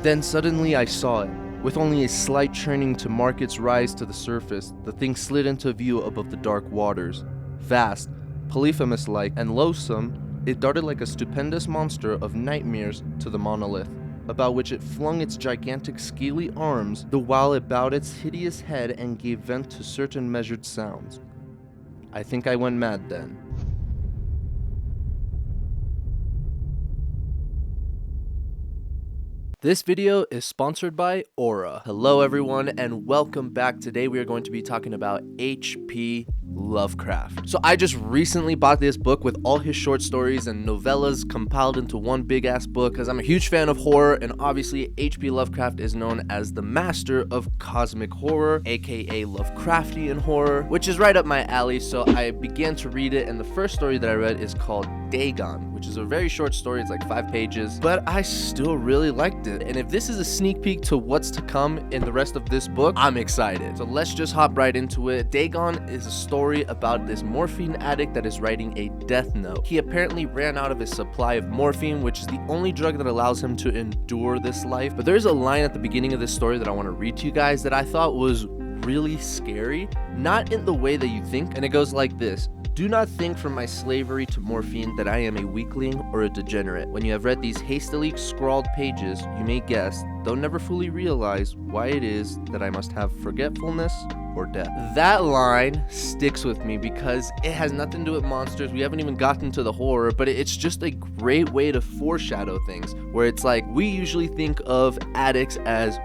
Then suddenly I saw it. With only a slight churning to mark its rise to the surface, the thing slid into view above the dark waters. Vast, Polyphemus-like, and loathsome, it darted like a stupendous monster of nightmares to the monolith, about which it flung its gigantic scaly arms, the while it bowed its hideous head and gave vent to certain measured sounds. I think I went mad then. This video is sponsored by Aura. Hello everyone and welcome back. Today we are going to be talking about H.P. Lovecraft. So I just recently bought this book with all his short stories and novellas compiled into one big ass book because I'm a huge fan of horror, and obviously H.P. Lovecraft is known as the master of cosmic horror, aka Lovecraftian horror, which is right up my alley. So I began to read it, and the first story that I read is called Dagon, which is a very short story. It's like 5 pages, but I still really liked it. And if this is a sneak peek to what's to come in the rest of this book, I'm excited. So let's just hop right into it. Dagon is a story about this morphine addict that is writing a death note. He apparently ran out of his supply of morphine, which is the only drug that allows him to endure this life. But there's a line at the beginning of this story that I want to read to you guys that I thought was really scary, not in the way that you think. And it goes like this: "Do not think from my slavery to morphine that I am a weakling or a degenerate. When you have read these hastily scrawled pages, you may guess, though never fully realize, why it is that I must have forgetfulness or death." That line sticks with me because it has nothing to do with monsters. We haven't even gotten to the horror, but it's just a great way to foreshadow things, where it's like we usually think of addicts as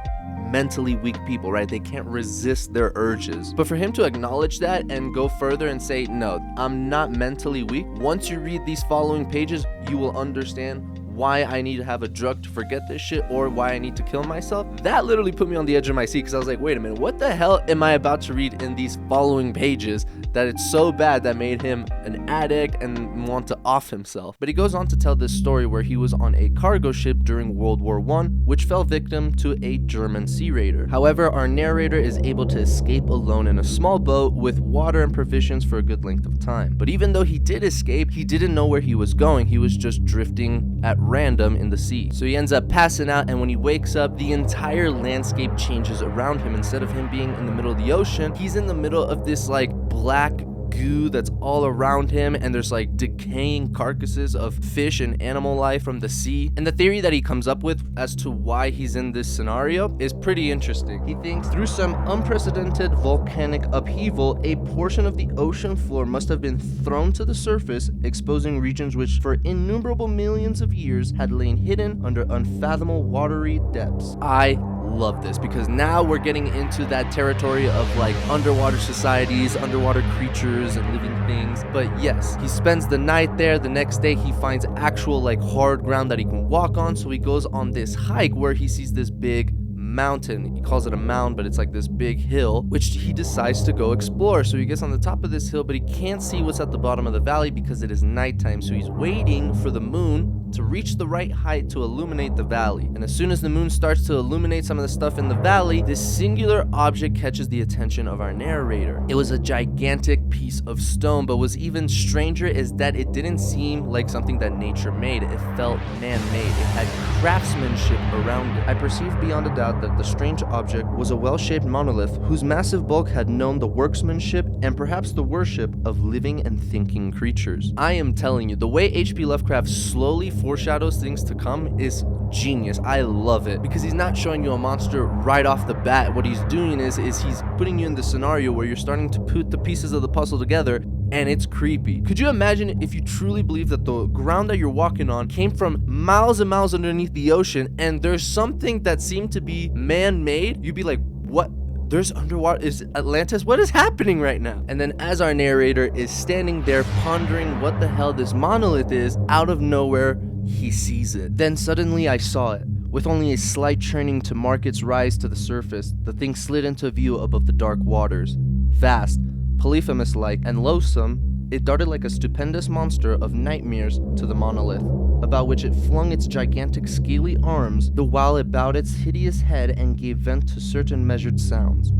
mentally weak people, right? They can't resist their urges. But for him to acknowledge that and go further and say, no, I'm not mentally weak, once you read these following pages, you will understand why I need to have a drug to forget this shit, or why I need to kill myself. That literally put me on the edge of my seat because I was like, wait a minute, what the hell am I about to read in these following pages that it's so bad that made him an addict and want to off himself? But he goes on to tell this story where he was on a cargo ship during World War I, which fell victim to a German sea raider. However, our narrator is able to escape alone in a small boat with water and provisions for a good length of time. But even though he did escape, he didn't know where he was going. He was just drifting at random in the sea. So he ends up passing out, and when he wakes up, the entire landscape changes around him. Instead of him being in the middle of the ocean, he's in the middle of this like black goo that's all around him, and there's like decaying carcasses of fish and animal life from the sea. And the theory that he comes up with as to why he's in this scenario is pretty interesting. He thinks through some unprecedented volcanic upheaval, a portion of the ocean floor must have been thrown to the surface, exposing regions which for innumerable millions of years had lain hidden under unfathomable watery depths. I love this because now we're getting into that territory of like underwater societies, underwater creatures and living things. But yes, he spends the night there. The next day he finds actual like hard ground that he can walk on, so he goes on this hike where he sees this big mountain. He calls it a mound, but it's like this big hill, which he decides to go explore. So he gets on the top of this hill, but he can't see what's at the bottom of the valley because it is nighttime. So he's waiting for the moon to reach the right height to illuminate the valley. And as soon as the moon starts to illuminate some of the stuff in the valley, this singular object catches the attention of our narrator. It was a gigantic piece of stone, but what's even stranger is that it didn't seem like something that nature made. It felt man-made. It had craftsmanship around it. I perceived beyond a doubt that the strange object was a well-shaped monolith whose massive bulk had known the workmanship and perhaps the worship of living and thinking creatures. I am telling you, the way H.P. Lovecraft slowly foreshadows things to come is genius. I love it because he's not showing you a monster right off the bat. What he's doing is he's putting you in the scenario where you're starting to put the pieces of the puzzle together, and it's creepy. Could you imagine if you truly believe that the ground that you're walking on came from miles and miles underneath the ocean, and there's something that seemed to be man-made? You'd be like, what? There's underwater, is Atlantis? What is happening right now? And then as our narrator is standing there pondering what the hell this monolith is, out of nowhere, he sees it. Then suddenly I saw it. With only a slight churning to mark its rise to the surface, the thing slid into view above the dark waters. Vast, Polyphemus-like, and loathsome, it darted like a stupendous monster of nightmares to the monolith, about which it flung its gigantic scaly arms, the while it bowed its hideous head and gave vent to certain measured sounds.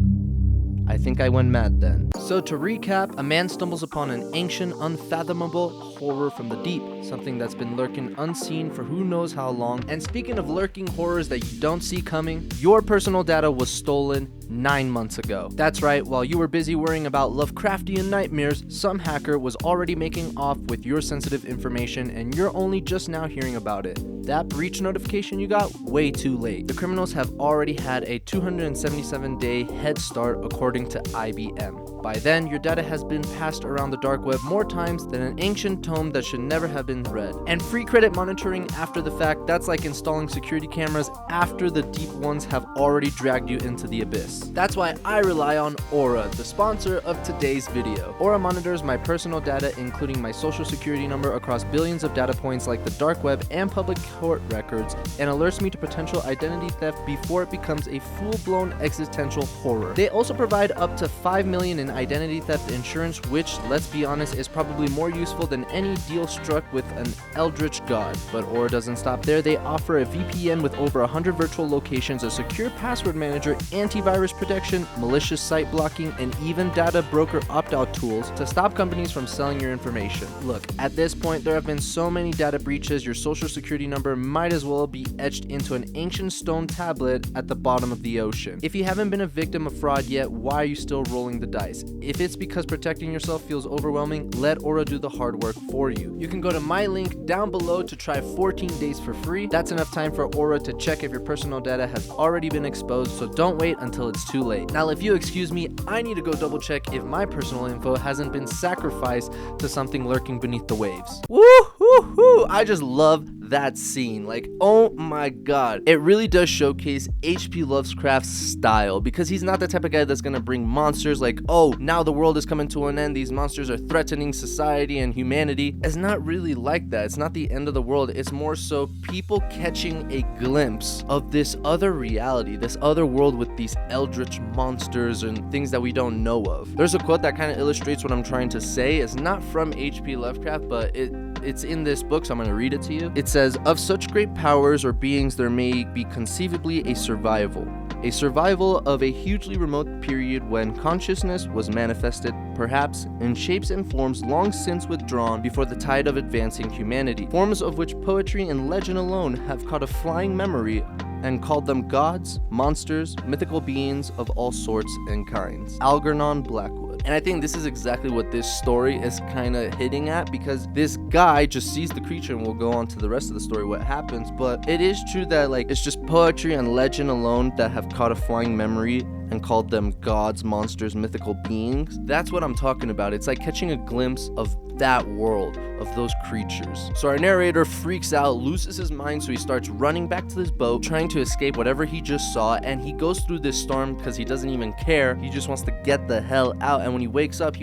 I think I went mad then. So to recap, a man stumbles upon an ancient, unfathomable horror from the deep, something that's been lurking unseen for who knows how long. And speaking of lurking horrors that you don't see coming, your personal data was stolen 9 months ago. That's right, while you were busy worrying about Lovecraftian nightmares, some hacker was already making off with your sensitive information and you're only just now hearing about it. That breach notification you got, way too late. The criminals have already had a 277-day head start according to IBM. By then, your data has been passed around the dark web more times than an ancient tome that should never have been read. And free credit monitoring after the fact, that's like installing security cameras after the deep ones have already dragged you into the abyss. That's why I rely on Aura, the sponsor of today's video. Aura monitors my personal data, including my social security number, across billions of data points like the dark web and public court records, and alerts me to potential identity theft before it becomes a full-blown existential horror. They also provide up to $5 million in identity theft insurance, which, let's be honest, is probably more useful than any deal struck with an eldritch god. But Aura doesn't stop there. They offer a VPN with over 100 virtual locations, a secure password manager, antivirus protection, malicious site blocking, and even data broker opt-out tools to stop companies from selling your information. Look, at this point, there have been so many data breaches, your social security number might as well be etched into an ancient stone tablet at the bottom of the ocean. If you haven't been a victim of fraud yet, why are you still rolling the dice? If it's because protecting yourself feels overwhelming, let Aura do the hard work for you. You can go to my link down below to try 14 days for free. That's enough time for Aura to check if your personal data has already been exposed, so don't wait until it's too late. Now, if you excuse me, I need to go double check if my personal info hasn't been sacrificed to something lurking beneath the waves. Woo-hoo-hoo! I just love that scene. Like, oh my god. It really does showcase H.P. Lovecraft's style, because he's not the type of guy that's gonna bring monsters like, oh, now the world is coming to an end, these monsters are threatening society and humanity. It's not really like that. It's not the end of the world. It's more so people catching a glimpse of this other reality, this other world with these eldritch monsters and things that we don't know of. There's a quote that kind of illustrates what I'm trying to say. It's not from H.P. Lovecraft, but it's in this book, so I'm going to read it to you. It says, "Of such great powers or beings there may be conceivably a survival of a hugely remote period when consciousness was manifested, perhaps, in shapes and forms long since withdrawn before the tide of advancing humanity, forms of which poetry and legend alone have caught a flying memory and called them gods, monsters, mythical beings of all sorts and kinds." Algernon Blackwood. And I think this is exactly what this story is kind of hitting at, because this guy just sees the creature, and we'll go on to the rest of the story, what happens. But it is true that, like, it's just poetry and legend alone that have caught a flying memory and called them gods, monsters, mythical beings. That's what I'm talking about. It's like catching a glimpse of that world, of those creatures. So our narrator freaks out, loses his mind, so he starts running back to this boat, trying to escape whatever he just saw, and he goes through this storm because he doesn't even care. He just wants to get the hell out. And when he wakes up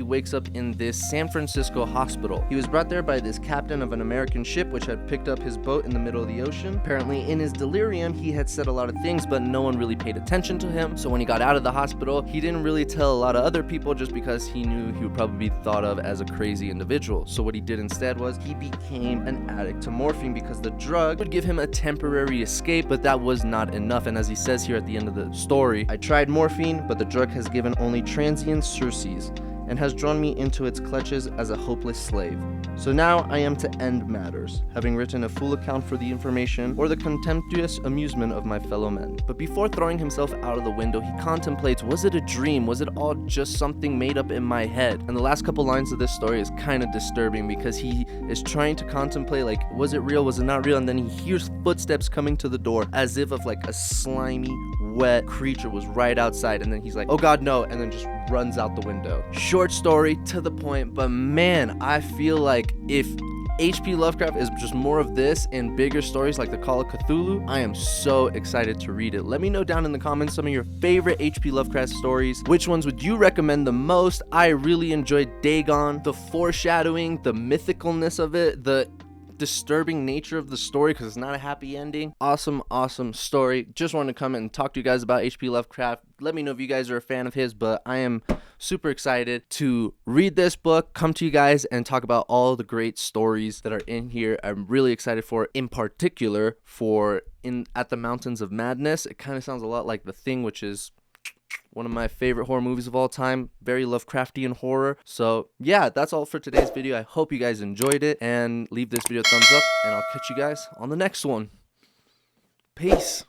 in this San Francisco hospital. He was brought there by this captain of an American ship which had picked up his boat in the middle of the ocean. Apparently, in his delirium, he had said a lot of things, but no one really paid attention to him. So when he got out of the hospital, he didn't really tell a lot of other people, just because he knew he would probably be thought of as a crazy individual. So what he did instead was he became an addict to morphine, because the drug would give him a temporary escape, but that was not enough. And as he says here at the end of the story, "I tried morphine, but the drug has given only transient surcease and has drawn me into its clutches as a hopeless slave. So now I am to end matters, having written a full account for the information or the contemptuous amusement of my fellow men." But before throwing himself out of the window, he contemplates, was it a dream? Was it all just something made up in my head? And the last couple lines of this story is kind of disturbing, because he is trying to contemplate, like, was it real? Was it not real? And then he hears footsteps coming to the door, as if of like a slimy, wet creature was right outside. And then he's like, oh god, no, and then just runs out the window. Short story, to the point, but man, I feel like if H.P. Lovecraft is just more of this in bigger stories like the Call of Cthulhu, I am so excited to read it. Let me know down in the comments some of your favorite H.P. Lovecraft stories. Which ones would you recommend the most? I really enjoyed Dagon, the foreshadowing, the mythicalness of it, the disturbing nature of the story, because it's not a happy ending. Awesome story. Just wanted to come and talk to you guys about H.P. Lovecraft. Let me know if you guys are a fan of his, but I am super excited to read this book, come to you guys, and talk about all the great stories that are in here. I'm really excited for, in particular, for At the Mountains of Madness. It kind of sounds a lot like The Thing, which is One of my favorite horror movies of all time. Very Lovecraftian horror. So yeah, that's all for today's video. I hope you guys enjoyed it, and leave this video a thumbs up, and I'll catch you guys on the next one. Peace.